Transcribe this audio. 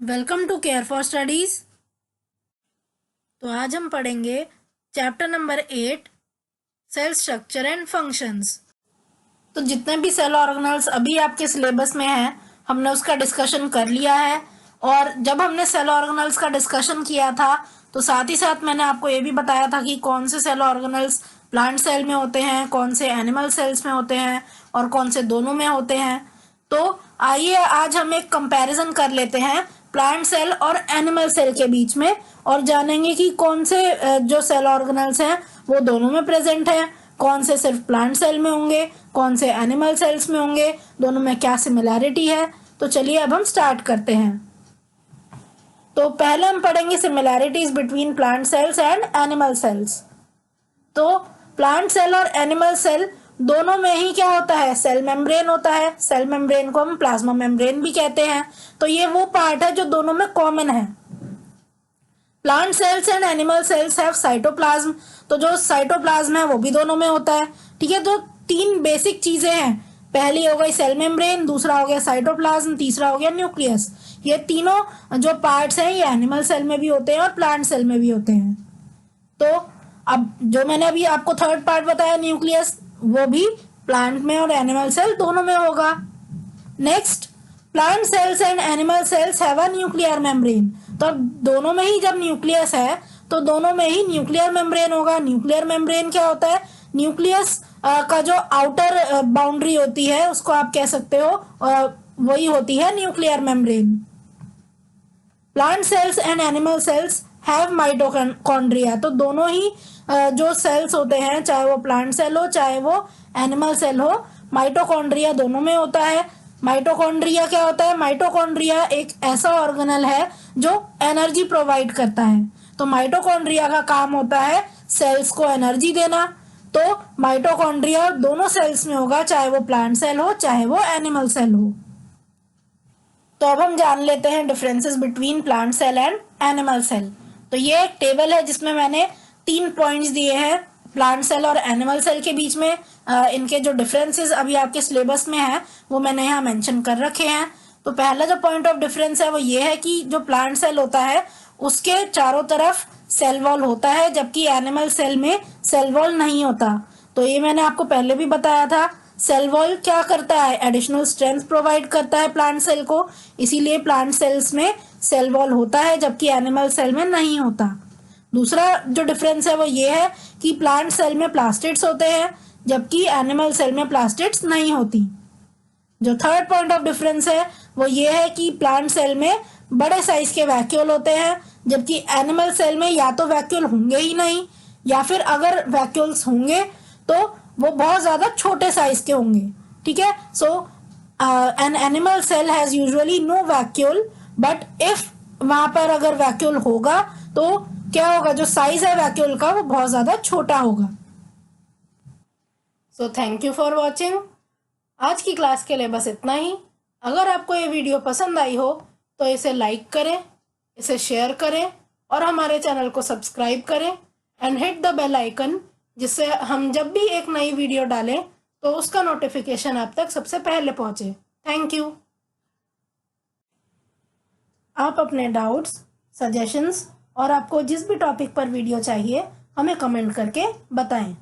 Welcome to care for studies. तो आज हम पढ़ेंगे chapter number 8 cell structure and functions. तो जितने भी सेल ऑर्गेनल्स अभी आपके सिलेबस में हैं हमने उसका डिस्कशन कर लिया है। और जब हमने सेल ऑर्गेनल्स का डिस्कशन किया था तो साथ ही साथ मैंने आपको ये भी बताया था कि कौन से सेल ऑर्गेनल्स प्लांट सेल में होते हैं, कौन से एनिमल सेल्स में होते हैं और कौन से दोनों में होते हैं। तो आइए आज हम एक कंपैरिजन कर लेते हैं प्लांट सेल और एनिमल सेल के बीच में और जानेंगे कि कौन से जो सेल ऑर्गेनल्स हैं वो दोनों में प्रेजेंट हैं, कौन से सिर्फ प्लांट सेल में होंगे, कौन से एनिमल सेल्स में होंगे, दोनों में क्या सिमिलैरिटी है। तो चलिए अब हम स्टार्ट करते हैं। तो पहले हम पढ़ेंगे similarities between plant cells and animal cells. तो प्लांट सेल और एनिमल सेल दोनों में ही क्या होता है, सेल मेम्ब्रेन होता है। सेल मेम्ब्रेन को हम प्लाज्मा मेम्ब्रेन भी कहते हैं। तो ये वो पार्ट है जो दोनों में कॉमन है। Plant cells and animal cells have cytoplasm. तो जो साइटोप्लाज्म है वो भी दोनों में होता है। ठीक है, तो तीन बेसिक चीजें हैं। पहली हो गई सेल मेम्ब्रेन, दूसरा हो गया साइटोप्लाज्म, तीसरा हो गया न्यूक्लियस। ये तीनों जो पार्ट्स हैं ये एनिमल सेल में भी होते हैं और प्लांट सेल में भी होते हैं। तो अब जो मैंने अभी आपको थर्ड पार्ट बताया न्यूक्लियस, वो भी प्लांट में और एनिमल सेल दोनों में होगा। Next, plant cells and animal cells have a nuclear membrane. तो दोनों में ही जब न्यूक्लियस है तो दोनों में ही न्यूक्लियर मेम्ब्रेन होगा। न्यूक्लियर मेम्ब्रेन क्या होता है, न्यूक्लियस का जो आउटर बाउंड्री होती है उसको आप कह सकते हो, वही होती है nuclear membrane. Plant cells and animal cells have mitochondria. तो दोनों ही जो सेल्स होते हैं, चाहे वो प्लांट सेल हो चाहे वो एनिमल सेल हो, माइटोकॉन्ड्रिया दोनों में होता है। माइटोकॉन्ड्रिया क्या होता है, माइटोकॉन्ड्रिया एक ऐसा ऑर्गेनल है जो एनर्जी प्रोवाइड करता है। तो माइटोकॉन्ड्रिया का काम होता है सेल्स को एनर्जी देना। तो माइटोकॉन्ड्रिया दोनों सेल्स में होगा, चाहे वो प्लांट सेल हो चाहे वो एनिमल सेल हो। तो अब हम जान लेते हैं differences between plant cell and animal cell. तो ये एक टेबल है जिसमें मैंने 3 पॉइंट्स दिए हैं प्लांट सेल और एनिमल सेल के बीच में। इनके जो डिफरेंसेस अभी आपके सिलेबस में है वो मैंने यहाँ मेंशन कर रखे हैं। तो पहला जो पॉइंट ऑफ डिफरेंस है वो ये है कि जो प्लांट सेल होता है उसके चारों तरफ सेल वॉल होता है, जबकि एनिमल सेल में सेल वॉल नहीं होता। तो ये मैंने आपको पहले भी बताया था। सेल वॉल क्या करता है, एडिशनल स्ट्रेंथ प्रोवाइड करता है प्लांट सेल को, इसीलिए प्लांट सेल्स में सेल वॉल होता है जबकि एनिमल सेल में नहीं होता। दूसरा जो डिफरेंस है वो ये है कि प्लांट सेल में प्लास्टिड्स होते हैं जबकि एनिमल सेल में प्लास्टिड्स नहीं होती। जो थर्ड पॉइंट ऑफ डिफरेंस है वो ये है कि प्लांट सेल में बड़े साइज के वैक्यूल होते हैं जबकि एनिमल सेल में या तो वैक्यूल होंगे ही नहीं, या फिर अगर वैक्यूल्स होंगे तो वो बहुत ज्यादा छोटे साइज के होंगे। ठीक है, so an animal cell has usually no vacuole, but if वहां पर अगर वैक्यूल होगा तो क्या होगा, जो साइज है वैक्यूल का वो बहुत ज्यादा छोटा होगा। So thank you for watching. आज की क्लास के लिए बस इतना ही। अगर आपको ये वीडियो पसंद आई हो तो इसे लाइक करें, इसे शेयर करें और हमारे चैनल को सब्सक्राइब करें and hit the bell icon, जिससे हम जब भी एक नई वीडियो डालें तो उसका नोटिफिकेशन आप तक सबसे पहले पहुंचे। Thank you. आप अपने डाउट्स, सजेशंस और आपको जिस भी टॉपिक पर वीडियो चाहिए हमें कमेंट करके बताएं।